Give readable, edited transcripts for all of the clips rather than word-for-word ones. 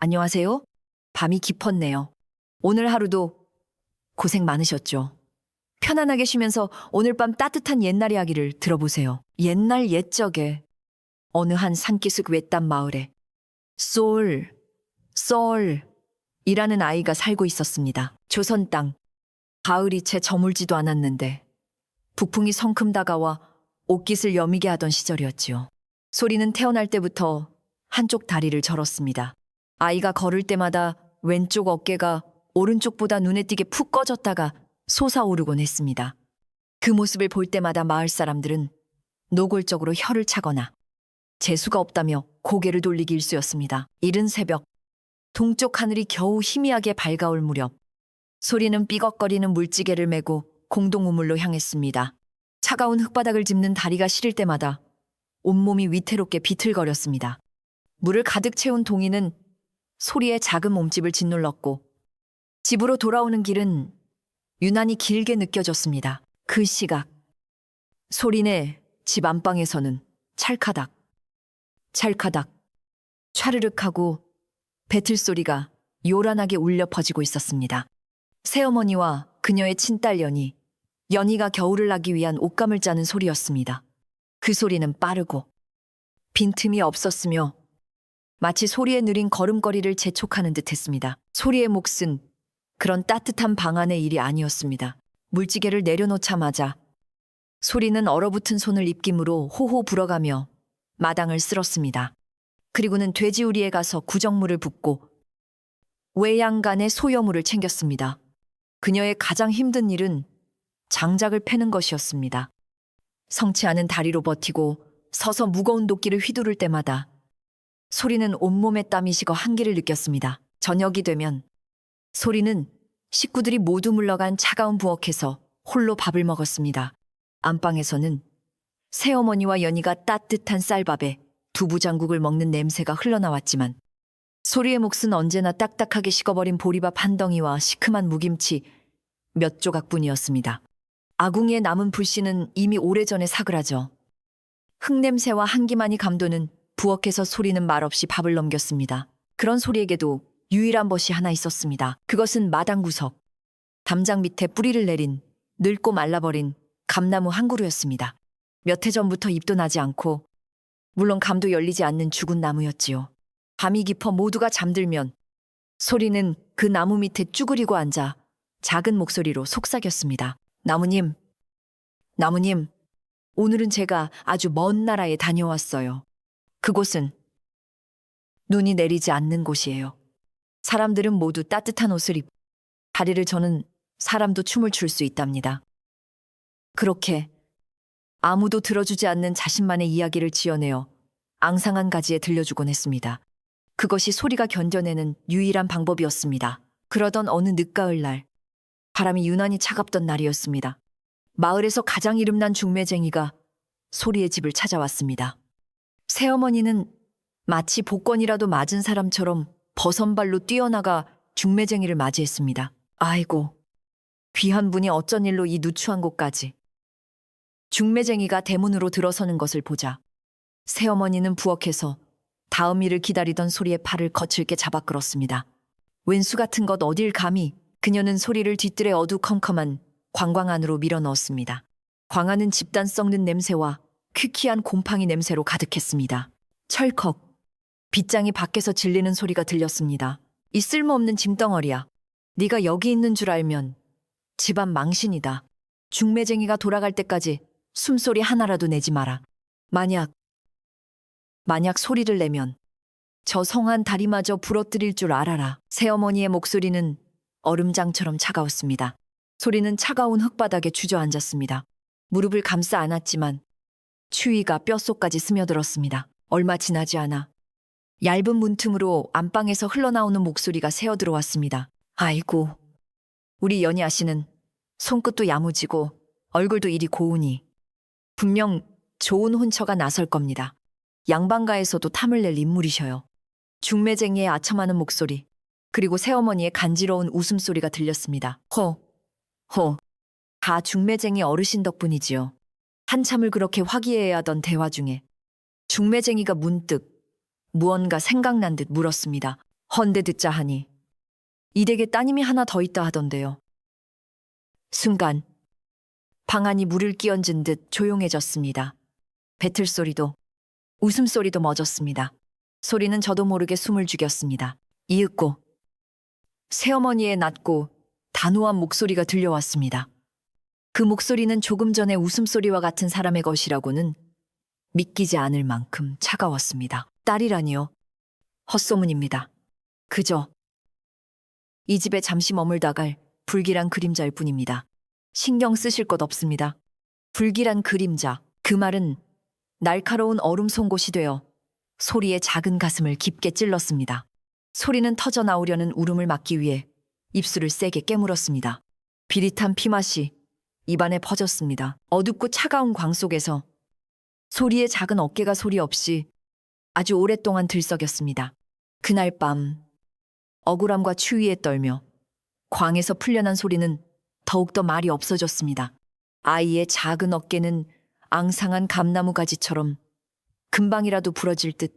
안녕하세요. 밤이 깊었네요. 오늘 하루도 고생 많으셨죠? 편안하게 쉬면서 오늘 밤 따뜻한 옛날 이야기를 들어보세요. 옛날 옛적에 어느 한 산기슭 외딴 마을에 쏠이라는 아이가 살고 있었습니다. 조선 땅, 가을이 채 저물지도 않았는데 북풍이 성큼 다가와 옷깃을 여미게 하던 시절이었지요. 소리는 태어날 때부터 한쪽 다리를 절었습니다. 아이가 걸을 때마다 왼쪽 어깨가 오른쪽보다 눈에 띄게 푹 꺼졌다가 솟아오르곤 했습니다. 그 모습을 볼 때마다 마을 사람들은 노골적으로 혀를 차거나 재수가 없다며 고개를 돌리기 일쑤였습니다. 이른 새벽, 동쪽 하늘이 겨우 희미하게 밝아올 무렵, 소리는 삐걱거리는 물지개를 메고 공동우물로 향했습니다. 차가운 흙바닥을 짚는 다리가 시릴 때마다 온몸이 위태롭게 비틀거렸습니다. 물을 가득 채운 동이는 소리의 작은 몸집을 짓눌렀고 집으로 돌아오는 길은 유난히 길게 느껴졌습니다. 그 시각, 소리네 집 안방에서는 찰카닥, 찰카닥, 촤르륵하고 배틀 소리가 요란하게 울려 퍼지고 있었습니다. 새어머니와 그녀의 친딸 연희가 겨울을 나기 위한 옷감을 짜는 소리였습니다. 그 소리는 빠르고 빈틈이 없었으며 마치 소리의 느린 걸음걸이를 재촉하는 듯했습니다. 소리의 몫은 그런 따뜻한 방 안의 일이 아니었습니다. 물지개를 내려놓자마자 소리는 얼어붙은 손을 입김으로 호호 불어가며 마당을 쓸었습니다. 그리고는 돼지우리에 가서 구정물을 붓고 외양간의 소여물을 챙겼습니다. 그녀의 가장 힘든 일은 장작을 패는 것이었습니다. 성치 않은 다리로 버티고 서서 무거운 도끼를 휘두를 때마다 소리는 온몸에 땀이 식어 한기를 느꼈습니다. 저녁이 되면 소리는 식구들이 모두 물러간 차가운 부엌에서 홀로 밥을 먹었습니다. 안방에서는 새어머니와 연희가 따뜻한 쌀밥에 두부장국을 먹는 냄새가 흘러나왔지만 소리의 몫은 언제나 딱딱하게 식어버린 보리밥 한 덩이와 시큼한 무김치 몇 조각뿐이었습니다. 아궁이에 남은 불씨는 이미 오래전에 사그라져 흙냄새와 한기만이 감도는 부엌에서 소리는 말없이 밥을 넘겼습니다. 그런 소리에게도 유일한 벗이 하나 있었습니다. 그것은 마당 구석, 담장 밑에 뿌리를 내린 늙고 말라버린 감나무 한 그루였습니다. 몇 해 전부터 잎도 나지 않고 물론 감도 열리지 않는 죽은 나무였지요. 밤이 깊어 모두가 잠들면 소리는 그 나무 밑에 쭈그리고 앉아 작은 목소리로 속삭였습니다. 나무님, 오늘은 제가 아주 먼 나라에 다녀왔어요. 그곳은 눈이 내리지 않는 곳이에요. 사람들은 모두 따뜻한 옷을 입고 다리를 저는 사람도 춤을 출 수 있답니다. 그렇게 아무도 들어주지 않는 자신만의 이야기를 지어내어 앙상한 가지에 들려주곤 했습니다. 그것이 소리가 견뎌내는 유일한 방법이었습니다. 그러던 어느 늦가을 날, 바람이 유난히 차갑던 날이었습니다. 마을에서 가장 이름난 중매쟁이가 소리의 집을 찾아왔습니다. 새어머니는 마치 복권이라도 맞은 사람처럼 버선발로 뛰어나가 중매쟁이를 맞이했습니다. 아이고, 귀한 분이 어쩐 일로 이 누추한 곳까지. 중매쟁이가 대문으로 들어서는 것을 보자 새어머니는 부엌에서 다음 일을 기다리던 소리의 팔을 거칠게 잡아 끌었습니다. 왼수 같은 것 어딜 감히. 그녀는 소리를 뒤뜰에 어두컴컴한 광광 안으로 밀어넣었습니다. 광안은 집단 썩는 냄새와 퀴퀴한 곰팡이 냄새로 가득했습니다. 철컥, 빗장이 밖에서 질리는 소리가 들렸습니다. 이 쓸모없는 짐덩어리야. 네가 여기 있는 줄 알면 집안 망신이다. 중매쟁이가 돌아갈 때까지 숨소리 하나라도 내지 마라. 만약 소리를 내면 저 성한 다리마저 부러뜨릴 줄 알아라. 새어머니의 목소리는 얼음장처럼 차가웠습니다. 소리는 차가운 흙바닥에 주저앉았습니다. 무릎을 감싸 안았지만 추위가 뼛속까지 스며들었습니다. 얼마 지나지 않아 얇은 문틈으로 안방에서 흘러나오는 목소리가 새어들어왔습니다. 아이고, 우리 연희 아씨는 손끝도 야무지고 얼굴도 이리 고우니 분명 좋은 혼처가 나설 겁니다. 양반가에서도 탐을 낼 인물이셔요. 중매쟁이의 아첨하는 목소리, 그리고 새어머니의 간지러운 웃음소리가 들렸습니다. 다 중매쟁이 어르신 덕분이지요. 한참을 그렇게 화기애애하던 대화 중에 중매쟁이가 문득 무언가 생각난 듯 물었습니다. 헌데 듣자 하니 이 댁에 따님이 하나 더 있다 하던데요. 순간 방 안이 물을 끼얹은 듯 조용해졌습니다. 배틀소리도 웃음소리도 멎었습니다. 소리는 저도 모르게 숨을 죽였습니다. 이윽고 새어머니의 낮고 단호한 목소리가 들려왔습니다. 그 목소리는 조금 전에 웃음소리와 같은 사람의 것이라고는 믿기지 않을 만큼 차가웠습니다. 딸이라니요. 헛소문입니다. 그저 이 집에 잠시 머물다 갈 불길한 그림자일 뿐입니다. 신경 쓰실 것 없습니다. 불길한 그림자, 그 말은 날카로운 얼음 송곳이 되어 소리의 작은 가슴을 깊게 찔렀습니다. 소리는 터져 나오려는 울음을 막기 위해 입술을 세게 깨물었습니다. 비릿한 피맛이 입안에 퍼졌습니다. 어둡고 차가운 광 속에서 소리의 작은 어깨가 소리 없이 아주 오랫동안 들썩였습니다. 그날 밤 억울함과 추위에 떨며 광에서 풀려난 소리는 더욱더 말이 없어졌습니다. 아이의 작은 어깨는 앙상한 감나무 가지처럼 금방이라도 부러질 듯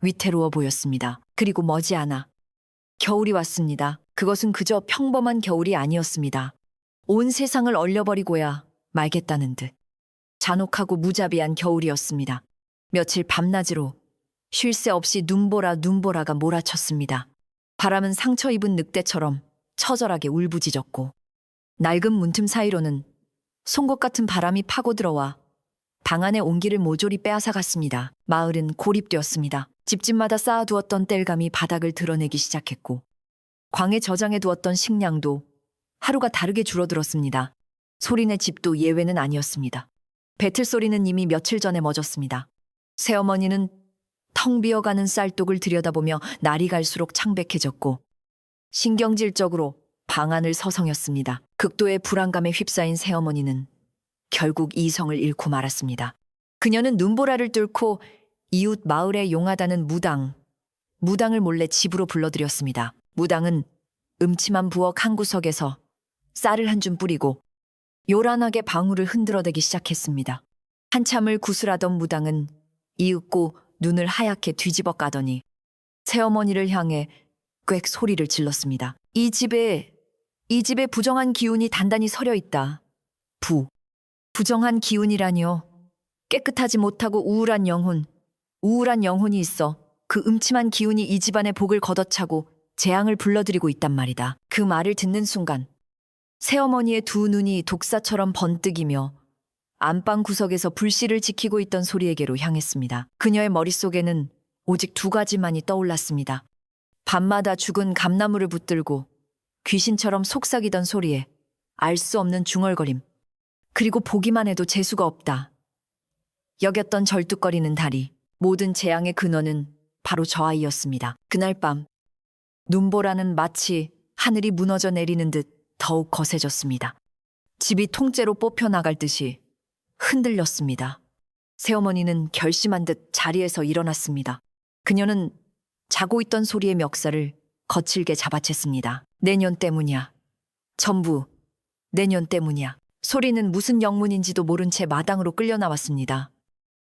위태로워 보였습니다. 그리고 머지않아 겨울이 왔습니다. 그것은 그저 평범한 겨울이 아니었습니다. 온 세상을 얼려버리고야 말겠다는 듯 잔혹하고 무자비한 겨울이었습니다. 며칠 밤낮으로 쉴 새 없이 눈보라가 몰아쳤습니다. 바람은 상처 입은 늑대처럼 처절하게 울부짖었고 낡은 문틈 사이로는 송곳 같은 바람이 파고들어와 방 안의 온기를 모조리 빼앗아갔습니다. 마을은 고립되었습니다. 집집마다 쌓아두었던 땔감이 바닥을 드러내기 시작했고 광에 저장해 두었던 식량도 하루가 다르게 줄어들었습니다. 소리네 집도 예외는 아니었습니다. 배틀 소리는 이미 며칠 전에 멎었습니다. 새어머니는 텅 비어가는 쌀독을 들여다보며 날이 갈수록 창백해졌고 신경질적으로 방 안을 서성였습니다. 극도의 불안감에 휩싸인 새어머니는 결국 이성을 잃고 말았습니다. 그녀는 눈보라를 뚫고 이웃 마을에 용하다는 무당을 몰래 집으로 불러들였습니다. 무당은 음침한 부엌 한 구석에서 쌀을 한 줌 뿌리고 요란하게 방울을 흔들어대기 시작했습니다. 한참을 구슬하던 무당은 이윽고 눈을 하얗게 뒤집어 까더니 새어머니를 향해 꽥 소리를 질렀습니다. 이 집에 부정한 기운이 단단히 서려 있다. 부정한 기운이라니요. 깨끗하지 못하고 우울한 영혼이 있어 그 음침한 기운이 이 집안의 복을 걷어차고 재앙을 불러들이고 있단 말이다. 그 말을 듣는 순간 새어머니의 두 눈이 독사처럼 번뜩이며 안방 구석에서 불씨를 지키고 있던 소리에게로 향했습니다. 그녀의 머릿속에는 오직 두 가지만이 떠올랐습니다. 밤마다 죽은 감나무를 붙들고 귀신처럼 속삭이던 소리에 알 수 없는 중얼거림, 그리고 보기만 해도 재수가 없다 여겼던 절뚝거리는 다리, 모든 재앙의 근원은 바로 저 아이였습니다. 그날 밤 눈보라는 마치 하늘이 무너져 내리는 듯 더욱 거세졌습니다. 집이 통째로 뽑혀 나갈 듯이 흔들렸습니다. 새어머니는 결심한 듯 자리에서 일어났습니다. 그녀는 자고 있던 소리의 멱살을 거칠게 잡아챘습니다. 내년 때문이야. 전부 내년 때문이야. 소리는 무슨 영문인지도 모른 채 마당으로 끌려 나왔습니다.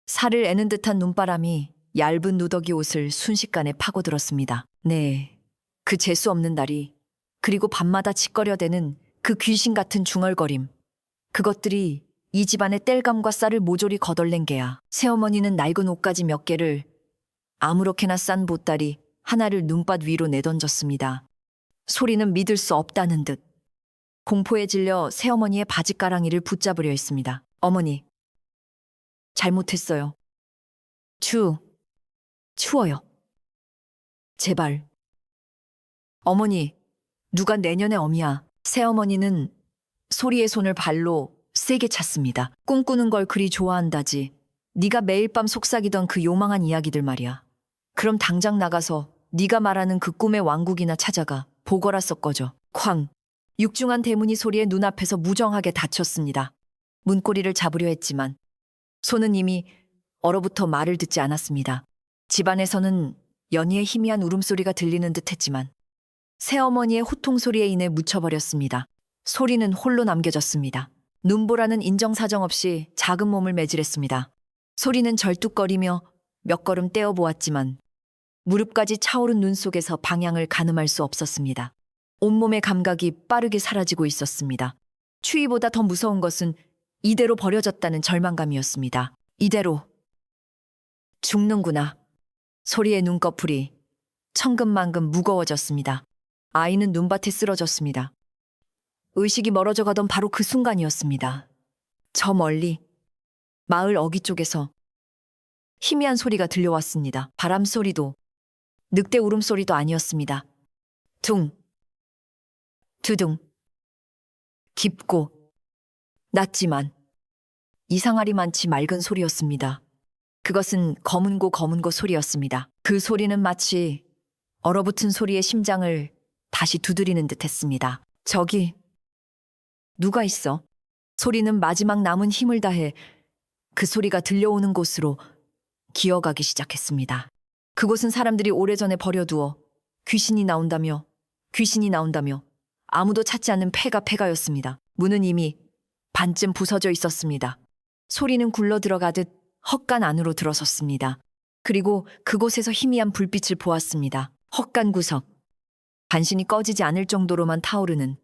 살을 애는 듯한 눈바람이 얇은 누더기 옷을 순식간에 파고들었습니다. 네, 그 재수 없는 다리, 그리고 밤마다 짓거려대는 그 귀신 같은 중얼거림, 그것들이 이 집안의 땔감과 쌀을 모조리 거덜낸 게야. 새어머니는 낡은 옷가지 몇 개를 아무렇게나 싼 보따리 하나를 눈밭 위로 내던졌습니다. 소리는 믿을 수 없다는 듯 공포에 질려 새어머니의 바짓가랑이를 붙잡으려 했습니다. 어머니, 잘못했어요. 추워요. 제발. 어머니, 누가 내년에 어미야. 새어머니는 소리의 손을 발로 세게 찼습니다. 꿈꾸는 걸 그리 좋아한다지. 네가 매일 밤 속삭이던 그 요망한 이야기들 말이야. 그럼 당장 나가서 네가 말하는 그 꿈의 왕국이나 찾아가 보거라 썩거져. 쾅! 육중한 대문이 소리의 눈앞에서 무정하게 닫혔습니다. 문고리를 잡으려 했지만 손은 이미 얼어붙어 말을 듣지 않았습니다. 집안에서는 연희의 희미한 울음소리가 들리는 듯 했지만 새어머니의 호통 소리에 인해 묻혀버렸습니다. 소리는 홀로 남겨졌습니다. 눈보라는 인정사정 없이 작은 몸을 매질했습니다. 소리는 절뚝거리며 몇 걸음 떼어보았지만 무릎까지 차오른 눈 속에서 방향을 가늠할 수 없었습니다. 온몸의 감각이 빠르게 사라지고 있었습니다. 추위보다 더 무서운 것은 이대로 버려졌다는 절망감이었습니다. 이대로 죽는구나. 소리의 눈꺼풀이 천근만근 무거워졌습니다. 아이는 눈밭에 쓰러졌습니다. 의식이 멀어져 가던 바로 그 순간이었습니다. 저 멀리 마을 어귀 쪽에서 희미한 소리가 들려왔습니다. 바람 소리도 늑대 울음소리도 아니었습니다. 둥, 두둥, 깊고 낮지만 이상하리만치 맑은 소리였습니다. 그것은 검은고 소리였습니다. 그 소리는 마치 얼어붙은 소리의 심장을 다시 두드리는 듯 했습니다. 저기 누가 있어? 소리는 마지막 남은 힘을 다해 그 소리가 들려오는 곳으로 기어가기 시작했습니다. 그곳은 사람들이 오래전에 버려두어 귀신이 나온다며 아무도 찾지 않는 폐가였습니다. 문은 이미 반쯤 부서져 있었습니다. 소리는 굴러 들어가듯 헛간 안으로 들어섰습니다. 그리고 그곳에서 희미한 불빛을 보았습니다. 헛간 구석. 간신히 꺼지지 않을 정도로만 타오르는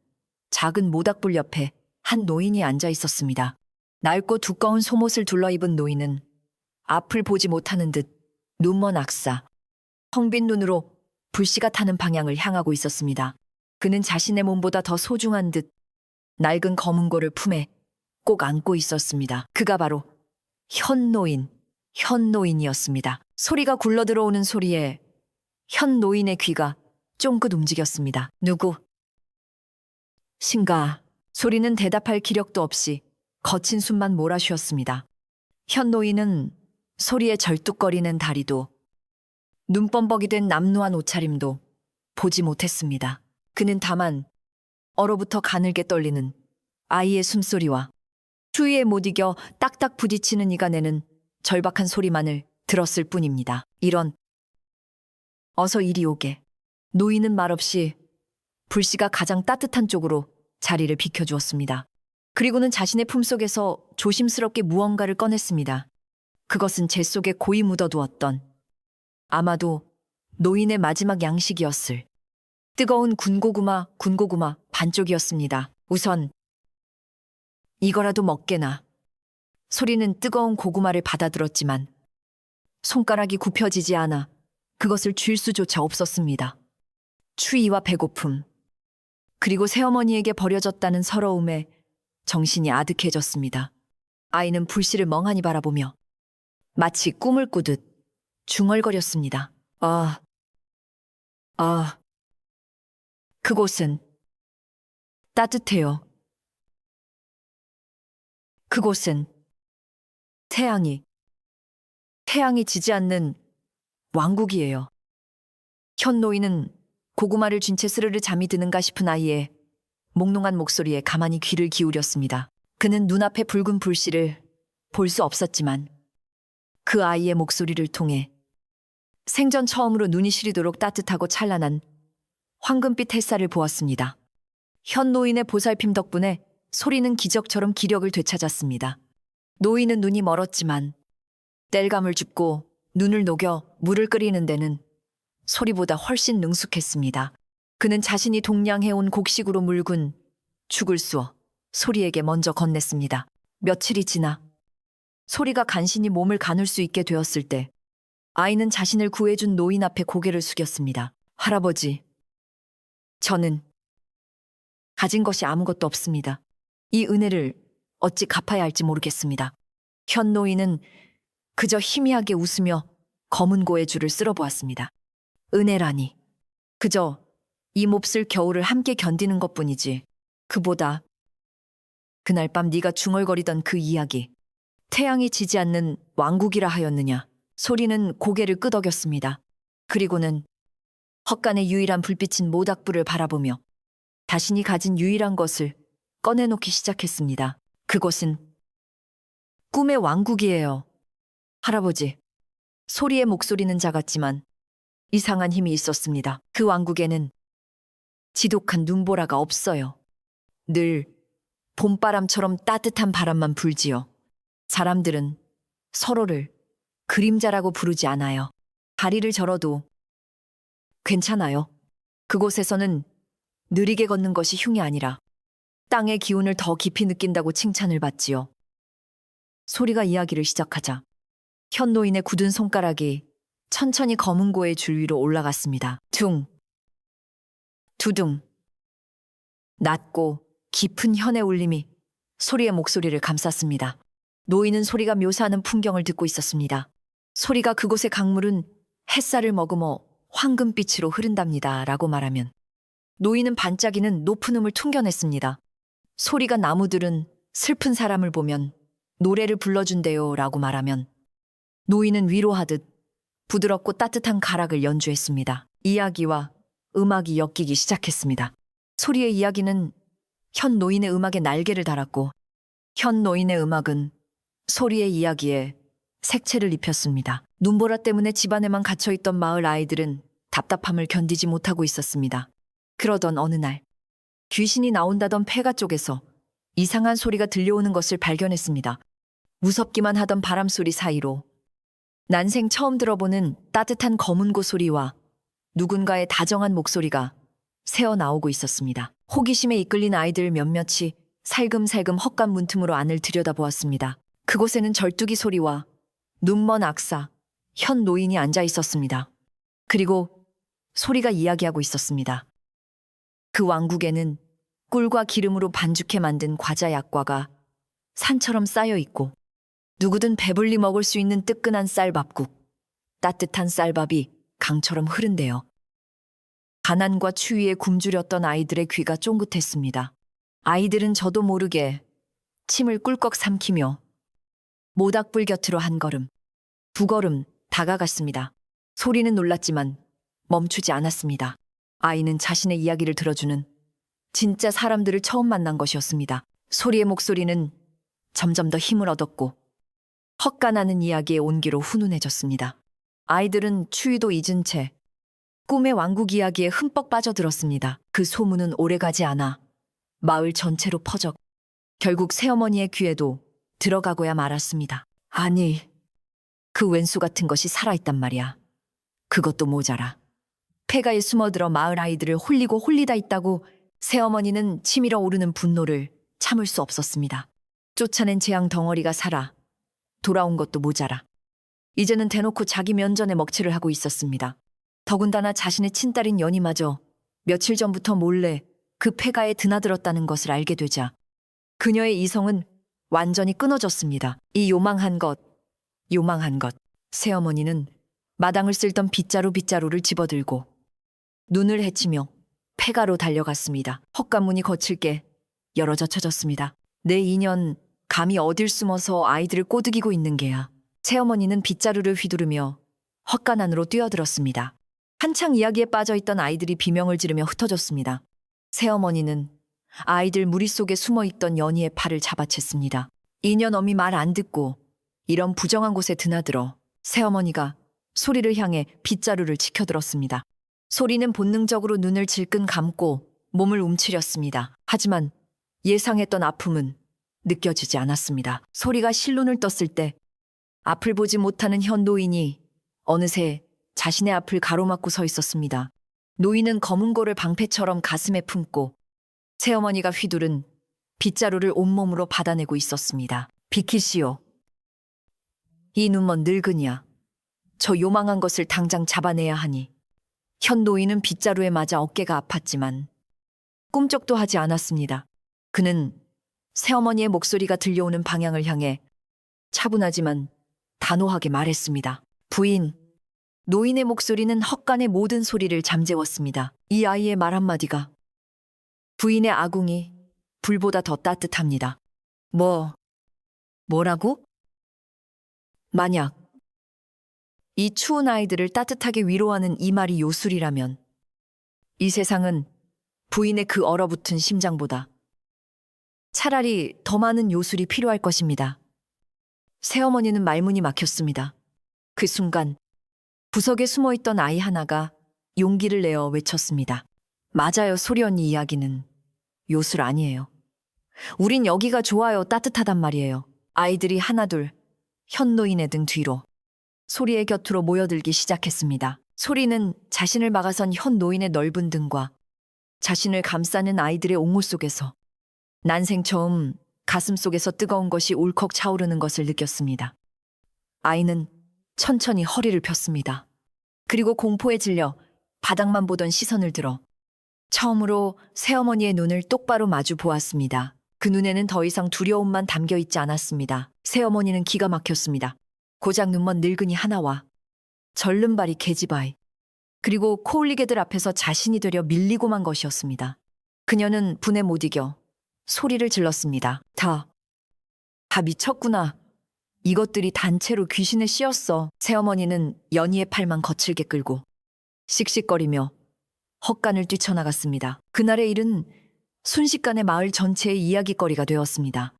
작은 모닥불 옆에 한 노인이 앉아 있었습니다. 낡고 두꺼운 속옷을 둘러입은 노인은 앞을 보지 못하는 듯 눈먼 악사, 텅 빈 눈으로 불씨가 타는 방향을 향하고 있었습니다. 그는 자신의 몸보다 더 소중한 듯 낡은 검은고를 품에 꼭 안고 있었습니다. 그가 바로 현노인이었습니다. 소리가 굴러 들어오는 소리에 현노인의 귀가 쫑긋 움직였습니다. 누구? 신가. 소리는 대답할 기력도 없이 거친 숨만 몰아쉬었습니다. 현노인은 소리에 절뚝거리는 다리도 눈범벅이 된 남루한 옷차림도 보지 못했습니다. 그는 다만 얼어붙어 가늘게 떨리는 아이의 숨소리와 추위에 못 이겨 딱딱 부딪히는 이가 내는 절박한 소리만을 들었을 뿐입니다. 이런, 어서 이리 오게. 노인은 말없이 불씨가 가장 따뜻한 쪽으로 자리를 비켜주었습니다. 그리고는 자신의 품속에서 조심스럽게 무언가를 꺼냈습니다. 그것은 재 속에 고이 묻어두었던, 아마도 노인의 마지막 양식이었을 뜨거운 군고구마 반쪽이었습니다. 우선 이거라도 먹게나. 소리는 뜨거운 고구마를 받아들었지만 손가락이 굽혀지지 않아 그것을 쥘 수조차 없었습니다. 추위와 배고픔, 그리고 새어머니에게 버려졌다는 서러움에 정신이 아득해졌습니다. 아이는 불씨를 멍하니 바라보며 마치 꿈을 꾸듯 중얼거렸습니다. 그곳은 따뜻해요. 그곳은 태양이 지지 않는 왕국이에요. 현노인은 고구마를 쥔 채 스르르 잠이 드는가 싶은 아이의 몽롱한 목소리에 가만히 귀를 기울였습니다. 그는 눈앞의 붉은 불씨를 볼 수 없었지만 그 아이의 목소리를 통해 생전 처음으로 눈이 시리도록 따뜻하고 찬란한 황금빛 햇살을 보았습니다. 현노인의 보살핌 덕분에 소리는 기적처럼 기력을 되찾았습니다. 노인은 눈이 멀었지만 땔감을 줍고 눈을 녹여 물을 끓이는 데는 소리보다 훨씬 능숙했습니다. 그는 자신이 동냥해온 곡식으로 물군 죽을 쑤어 소리에게 먼저 건넸습니다. 며칠이 지나 소리가 간신히 몸을 가눌 수 있게 되었을 때 아이는 자신을 구해준 노인 앞에 고개를 숙였습니다. 할아버지, 저는 가진 것이 아무것도 없습니다. 이 은혜를 어찌 갚아야 할지 모르겠습니다. 현노인은 그저 희미하게 웃으며 검은 고의 줄을 쓸어보았습니다. 은혜라니, 그저 이 몹쓸 겨울을 함께 견디는 것뿐이지. 그보다 그날 밤 네가 중얼거리던 그 이야기, 태양이 지지 않는 왕국이라 하였느냐. 소리는 고개를 끄덕였습니다. 그리고는 헛간의 유일한 불빛인 모닥불을 바라보며 자신이 가진 유일한 것을 꺼내놓기 시작했습니다. 그곳은 꿈의 왕국이에요. 할아버지. 소리의 목소리는 작았지만 이상한 힘이 있었습니다. 그 왕국에는 지독한 눈보라가 없어요. 늘 봄바람처럼 따뜻한 바람만 불지요. 사람들은 서로를 그림자라고 부르지 않아요. 다리를 절어도 괜찮아요. 그곳에서는 느리게 걷는 것이 흉이 아니라 땅의 기운을 더 깊이 느낀다고 칭찬을 받지요. 소리가 이야기를 시작하자 현 노인의 굳은 손가락이 천천히 검은고의 줄 위로 올라갔습니다. 둥, 두둥. 낮고 깊은 현의 울림이 소리의 목소리를 감쌌습니다. 노인은 소리가 묘사하는 풍경을 듣고 있었습니다. 소리가 그곳의 강물은 햇살을 머금어 황금빛으로 흐른답니다. 라고 말하면 노인은 반짝이는 높은 음을 퉁겨냈습니다. 소리가 나무들은 슬픈 사람을 보면 노래를 불러준대요. 라고 말하면 노인은 위로하듯 부드럽고 따뜻한 가락을 연주했습니다. 이야기와 음악이 엮이기 시작했습니다. 소리의 이야기는 현 노인의 음악에 날개를 달았고 현 노인의 음악은 소리의 이야기에 색채를 입혔습니다. 눈보라 때문에 집안에만 갇혀있던 마을 아이들은 답답함을 견디지 못하고 있었습니다. 그러던 어느 날 귀신이 나온다던 폐가 쪽에서 이상한 소리가 들려오는 것을 발견했습니다. 무섭기만 하던 바람소리 사이로 난생 처음 들어보는 따뜻한 검은고 소리와 누군가의 다정한 목소리가 새어나오고 있었습니다. 호기심에 이끌린 아이들 몇몇이 살금살금 헛간 문틈으로 안을 들여다보았습니다. 그곳에는 절뚝이 소리와 눈먼 악사, 현 노인이 앉아 있었습니다. 그리고 소리가 이야기하고 있었습니다. 그 왕국에는 꿀과 기름으로 반죽해 만든 과자 약과가 산처럼 쌓여 있고 누구든 배불리 먹을 수 있는 뜨끈한 쌀밥국, 따뜻한 쌀밥이 강처럼 흐른대요. 가난과 추위에 굶주렸던 아이들의 귀가 쫑긋했습니다. 아이들은 저도 모르게 침을 꿀꺽 삼키며 모닥불 곁으로 한 걸음, 두 걸음 다가갔습니다. 소리는 놀랐지만 멈추지 않았습니다. 아이는 자신의 이야기를 들어주는 진짜 사람들을 처음 만난 것이었습니다. 소리의 목소리는 점점 더 힘을 얻었고 헛간하는 이야기의 온기로 훈훈해졌습니다. 아이들은 추위도 잊은 채 꿈의 왕국 이야기에 흠뻑 빠져들었습니다. 그 소문은 오래가지 않아 마을 전체로 퍼져 결국 새어머니의 귀에도 들어가고야 말았습니다. 아니, 그 왼수 같은 것이 살아있단 말이야. 그것도 모자라. 폐가에 숨어들어 마을 아이들을 홀리고 홀리다 있다고 새어머니는 치밀어 오르는 분노를 참을 수 없었습니다. 쫓아낸 재앙 덩어리가 살아 돌아온 것도 모자라. 이제는 대놓고 자기 면전에 먹칠을 하고 있었습니다. 더군다나 자신의 친딸인 연희마저 며칠 전부터 몰래 그 폐가에 드나들었다는 것을 알게 되자 그녀의 이성은 완전히 끊어졌습니다. 이 요망한 것. 새어머니는 마당을 쓸던 빗자루를 집어들고 눈을 헤치며 폐가로 달려갔습니다. 헛간문이 거칠게 열어 젖혀졌습니다. 내 인연 감히 어딜 숨어서 아이들을 꼬드기고 있는 게야. 새어머니는 빗자루를 휘두르며 헛간 안으로 뛰어들었습니다. 한창 이야기에 빠져있던 아이들이 비명을 지르며 흩어졌습니다. 새어머니는 아이들 무리 속에 숨어있던 연희의 팔을 잡아챘습니다. 인연엄이 말 안 듣고 이런 부정한 곳에 드나들어 새어머니가 소리를 향해 빗자루를 치켜들었습니다. 소리는 본능적으로 눈을 질끈 감고 몸을 움츠렸습니다. 하지만 예상했던 아픔은 느껴지지 않았습니다. 소리가 실눈을 떴을 때 앞을 보지 못하는 현 노인이 어느새 자신의 앞을 가로막고 서 있었습니다. 노인은 검은고를 방패처럼 가슴에 품고 새어머니가 휘두른 빗자루를 온몸으로 받아내고 있었습니다. 비키시오. 이 눈먼 늙은이야. 저 요망한 것을 당장 잡아내야 하니. 현 노인은 빗자루에 맞아 어깨가 아팠지만 꿈쩍도 하지 않았습니다. 그는 새어머니의 목소리가 들려오는 방향을 향해 차분하지만 단호하게 말했습니다. 부인. 노인의 목소리는 헛간의 모든 소리를 잠재웠습니다. 이 아이의 말 한마디가 부인의 아궁이 불보다 더 따뜻합니다. 뭐라고? 만약 이 추운 아이들을 따뜻하게 위로하는 이 말이 요술이라면 이 세상은 부인의 그 얼어붙은 심장보다 차라리 더 많은 요술이 필요할 것입니다. 새어머니는 말문이 막혔습니다. 그 순간 구석에 숨어있던 아이 하나가 용기를 내어 외쳤습니다. 맞아요, 소리 언니 이야기는 요술 아니에요. 우린 여기가 좋아요, 따뜻하단 말이에요. 아이들이 하나둘 현 노인의 등 뒤로 소리의 곁으로 모여들기 시작했습니다. 소리는 자신을 막아선 현 노인의 넓은 등과 자신을 감싸는 아이들의 옹호 속에서 난생 처음 가슴속에서 뜨거운 것이 울컥 차오르는 것을 느꼈습니다. 아이는 천천히 허리를 폈습니다. 그리고 공포에 질려 바닥만 보던 시선을 들어 처음으로 새어머니의 눈을 똑바로 마주 보았습니다. 그 눈에는 더 이상 두려움만 담겨 있지 않았습니다. 새어머니는 기가 막혔습니다. 고작 눈먼 늙은이 하나와 절름발이 계집아이, 그리고 코올리개들 앞에서 자신이 되려 밀리고만 것이었습니다. 그녀는 분에 못 이겨 소리를 질렀습니다. 다 미쳤구나. 이것들이 단체로 귀신에 씌었어. 새어머니는 연희의 팔만 거칠게 끌고 씩씩거리며 헛간을 뛰쳐나갔습니다. 그날의 일은 순식간에 마을 전체의 이야깃거리가 되었습니다.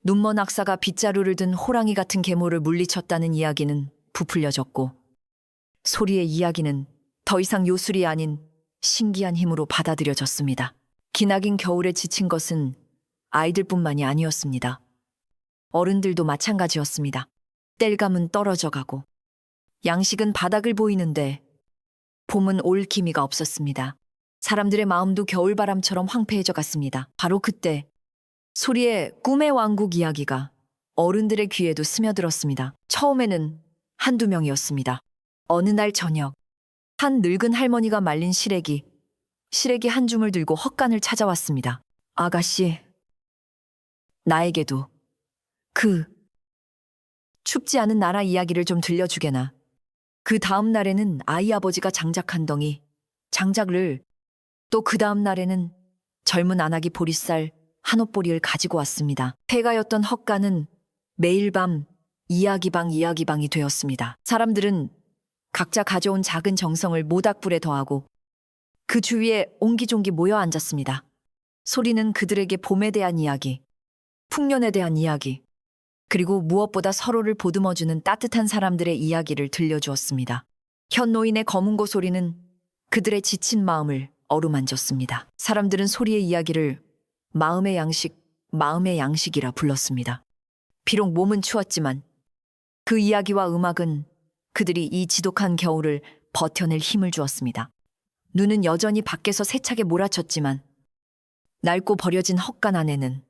눈먼 악사가 빗자루를 든 호랑이 같은 계모를 물리쳤다는 이야기는 부풀려졌고, 소리의 이야기는 더 이상 요술이 아닌 신기한 힘으로 받아들여졌습니다. 기나긴 겨울에 지친 것은 아이들뿐만이 아니었습니다. 어른들도 마찬가지였습니다. 땔감은 떨어져 가고 양식은 바닥을 보이는데 봄은 올 기미가 없었습니다. 사람들의 마음도 겨울바람처럼 황폐해져 갔습니다. 바로 그때 소리의 꿈의 왕국 이야기가 어른들의 귀에도 스며들었습니다. 처음에는 한두 명이었습니다. 어느 날 저녁, 한 늙은 할머니가 말린 시래기 한 줌을 들고 헛간을 찾아왔습니다. 아가씨, 나에게도 그 춥지 않은 나라 이야기를 좀 들려주게나. 그 다음 날에는 아이 아버지가 장작 한 덩이, 장작을, 또 그 다음 날에는 젊은 아나기 보리쌀 한 옷보리를 가지고 왔습니다. 폐가였던 헛간은 매일 밤 이야기방이 되었습니다. 사람들은 각자 가져온 작은 정성을 모닥불에 더하고 그 주위에 옹기종기 모여 앉았습니다. 소리는 그들에게 봄에 대한 이야기, 풍년에 대한 이야기, 그리고 무엇보다 서로를 보듬어주는 따뜻한 사람들의 이야기를 들려주었습니다. 현 노인의 검은고 소리는 그들의 지친 마음을 어루만졌습니다. 사람들은 소리의 이야기를 마음의 양식이라 불렀습니다. 비록 몸은 추웠지만 그 이야기와 음악은 그들이 이 지독한 겨울을 버텨낼 힘을 주었습니다. 눈은 여전히 밖에서 세차게 몰아쳤지만 낡고 버려진 헛간 안에는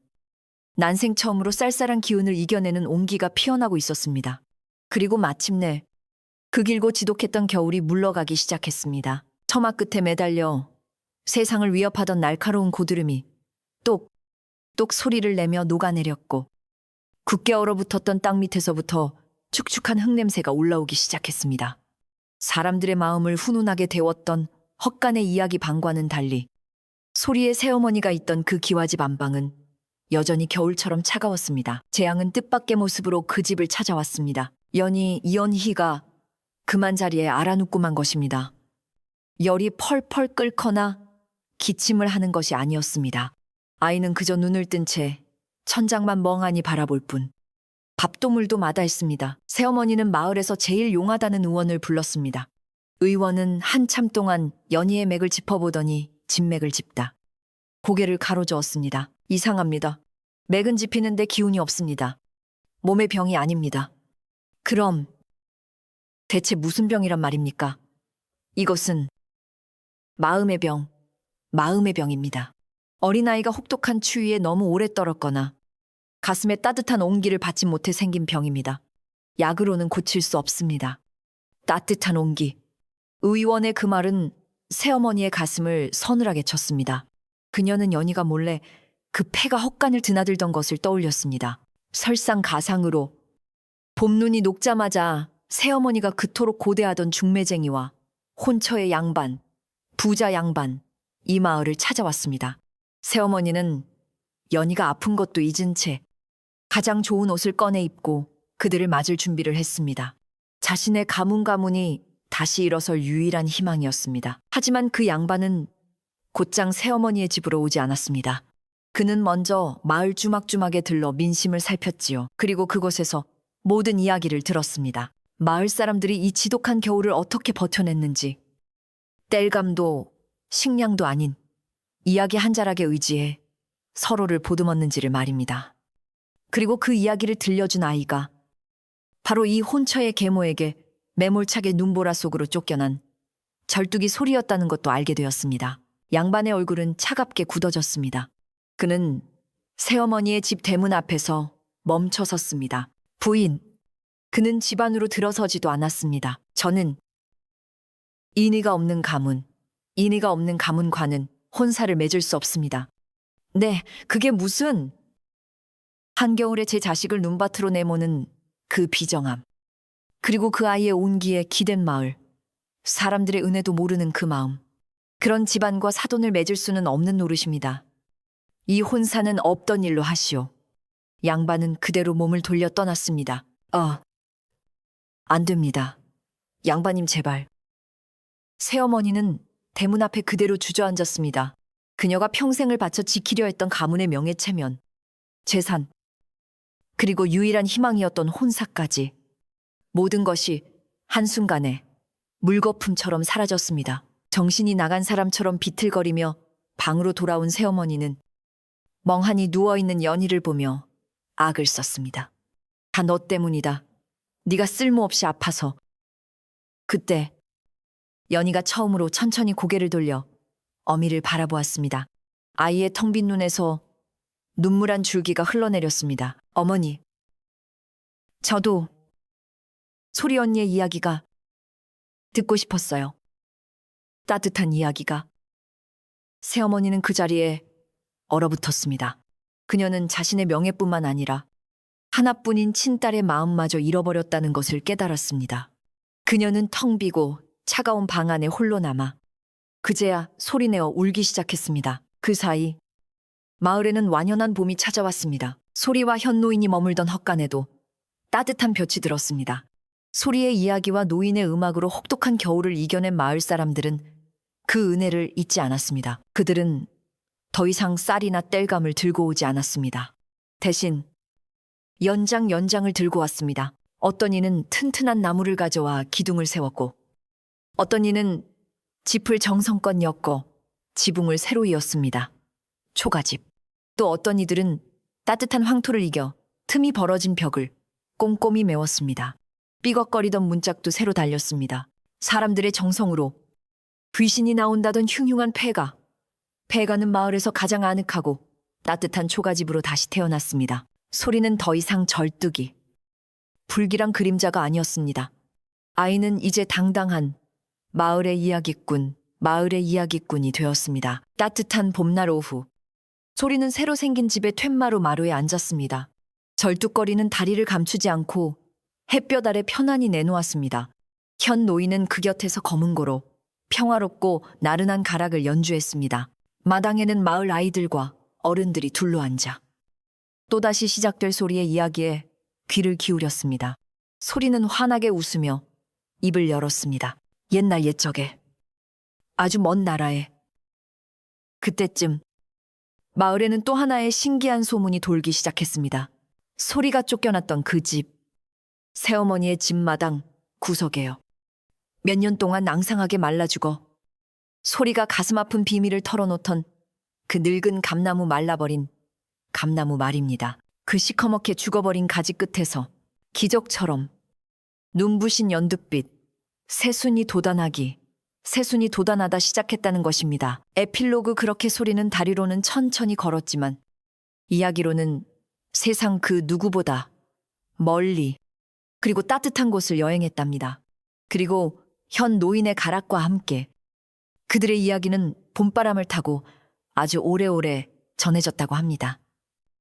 난생 처음으로 쌀쌀한 기운을 이겨내는 온기가 피어나고 있었습니다. 그리고 마침내 그 길고 지독했던 겨울이 물러가기 시작했습니다. 처마 끝에 매달려 세상을 위협하던 날카로운 고드름이 똑똑 소리를 내며 녹아내렸고, 굳게 얼어붙었던 땅 밑에서부터 축축한 흙냄새가 올라오기 시작했습니다. 사람들의 마음을 훈훈하게 데웠던 헛간의 이야기 방과는 달리 소리의 새어머니가 있던 그 기와집 안방은 여전히 겨울처럼 차가웠습니다. 재앙은 뜻밖의 모습으로 그 집을 찾아왔습니다. 연희가 그만 자리에 알아눕고만 것입니다. 열이 펄펄 끓거나 기침을 하는 것이 아니었습니다. 아이는 그저 눈을 뜬 채 천장만 멍하니 바라볼 뿐 밥도 물도 마다했습니다. 새어머니는 마을에서 제일 용하다는 의원을 불렀습니다. 의원은 한참 동안 연희의 맥을 짚어보더니 진맥을 짚다 고개를 가로저었습니다. 이상합니다. 맥은 짚히는데 기운이 없습니다. 몸의 병이 아닙니다. 그럼 대체 무슨 병이란 말입니까? 이것은 마음의 병입니다. 어린아이가 혹독한 추위에 너무 오래 떨었거나 가슴에 따뜻한 온기를 받지 못해 생긴 병입니다. 약으로는 고칠 수 없습니다. 따뜻한 온기. 의원의 그 말은 새어머니의 가슴을 서늘하게 쳤습니다. 그녀는 연희가 몰래 그 폐가 헛간을 드나들던 것을 떠올렸습니다. 설상가상으로 봄눈이 녹자마자 새어머니가 그토록 고대하던 중매쟁이와 혼처의 양반, 부자 양반, 이 마을을 찾아왔습니다. 새어머니는 연희가 아픈 것도 잊은 채 가장 좋은 옷을 꺼내 입고 그들을 맞을 준비를 했습니다. 자신의 가문이 다시 일어설 유일한 희망이었습니다. 하지만 그 양반은 곧장 새어머니의 집으로 오지 않았습니다. 그는 먼저 마을 주막주막에 들러 민심을 살폈지요. 그리고 그곳에서 모든 이야기를 들었습니다. 마을 사람들이 이 지독한 겨울을 어떻게 버텨냈는지, 땔감도 식량도 아닌 이야기 한 자락에 의지해 서로를 보듬었는지를 말입니다. 그리고 그 이야기를 들려준 아이가 바로 이 혼처의 계모에게 매몰차게 눈보라 속으로 쫓겨난 절뚝이 소리였다는 것도 알게 되었습니다. 양반의 얼굴은 차갑게 굳어졌습니다. 그는 새어머니의 집 대문 앞에서 멈춰 섰습니다. 부인, 그는 집 안으로 들어서지도 않았습니다. 저는 인의가 없는 가문과는 혼사를 맺을 수 없습니다. 네, 그게 무슨... 한겨울에 제 자식을 눈밭으로 내모는 그 비정함. 그리고 그 아이의 온기에 기댄 마을. 사람들의 은혜도 모르는 그 마음. 그런 집안과 사돈을 맺을 수는 없는 노릇입니다. 이 혼사는 없던 일로 하시오. 양반은 그대로 몸을 돌려 떠났습니다. 안 됩니다. 양반님 제발. 새어머니는 대문 앞에 그대로 주저앉았습니다. 그녀가 평생을 바쳐 지키려 했던 가문의 명예체면, 재산, 그리고 유일한 희망이었던 혼사까지 모든 것이 한순간에 물거품처럼 사라졌습니다. 정신이 나간 사람처럼 비틀거리며 방으로 돌아온 새어머니는 멍하니 누워있는 연희를 보며 악을 썼습니다. 다 너 때문이다. 네가 쓸모없이 아파서. 그때 연희가 처음으로 천천히 고개를 돌려 어미를 바라보았습니다. 아이의 텅 빈 눈에서 눈물 한 줄기가 흘러내렸습니다. 어머니, 저도 소리 언니의 이야기가 듣고 싶었어요. 따뜻한 이야기가. 새어머니는 그 자리에 얼어붙었습니다. 그녀는 자신의 명예뿐만 아니라 하나뿐인 친딸의 마음마저 잃어버렸다는 것을 깨달았습니다. 그녀는 텅 비고 차가운 방 안에 홀로 남아 그제야 소리내어 울기 시작했습니다. 그 사이 마을에는 완연한 봄이 찾아왔습니다. 소리와 현 노인이 머물던 헛간에도 따뜻한 볕이 들었습니다. 소리의 이야기와 노인의 음악으로 혹독한 겨울을 이겨낸 마을 사람들은 그 은혜를 잊지 않았습니다. 그들은 더 이상 쌀이나 땔감을 들고 오지 않았습니다. 대신 연장을 들고 왔습니다. 어떤 이는 튼튼한 나무를 가져와 기둥을 세웠고, 어떤 이는 짚을 정성껏 엮어 지붕을 새로 이었습니다. 초가집. 또 어떤 이들은 따뜻한 황토를 이겨 틈이 벌어진 벽을 꼼꼼히 메웠습니다. 삐걱거리던 문짝도 새로 달렸습니다. 사람들의 정성으로 귀신이 나온다던 흉흉한 폐가는 마을에서 가장 아늑하고 따뜻한 초가집으로 다시 태어났습니다. 소리는 더 이상 절뚝이, 불길한 그림자가 아니었습니다. 아이는 이제 당당한 마을의 이야기꾼이 되었습니다. 따뜻한 봄날 오후, 소리는 새로 생긴 집의 툇마루 마루에 앉았습니다. 절뚝거리는 다리를 감추지 않고 햇볕 아래 편안히 내놓았습니다. 현 노인은 그 곁에서 검은고로 평화롭고 나른한 가락을 연주했습니다. 마당에는 마을 아이들과 어른들이 둘러앉아 또다시 시작될 소리의 이야기에 귀를 기울였습니다. 소리는 환하게 웃으며 입을 열었습니다. 옛날 옛적에, 아주 먼 나라에. 그때쯤 마을에는 또 하나의 신기한 소문이 돌기 시작했습니다. 소리가 쫓겨났던 그 집, 새어머니의 집 마당 구석에요. 몇 년 동안 낭상하게 말라 죽어 소리가 가슴 아픈 비밀을 털어놓던 그 늙은 감나무 말라버린 감나무 말입니다. 그 시커멓게 죽어버린 가지 끝에서 기적처럼 눈부신 연두빛, 새순이 돋아나다 시작했다는 것입니다. 에필로그. 그렇게 소리는 다리로는 천천히 걸었지만 이야기로는 세상 그 누구보다 멀리 그리고 따뜻한 곳을 여행했답니다. 그리고 현 노인의 가락과 함께 그들의 이야기는 봄바람을 타고 아주 오래오래 전해졌다고 합니다.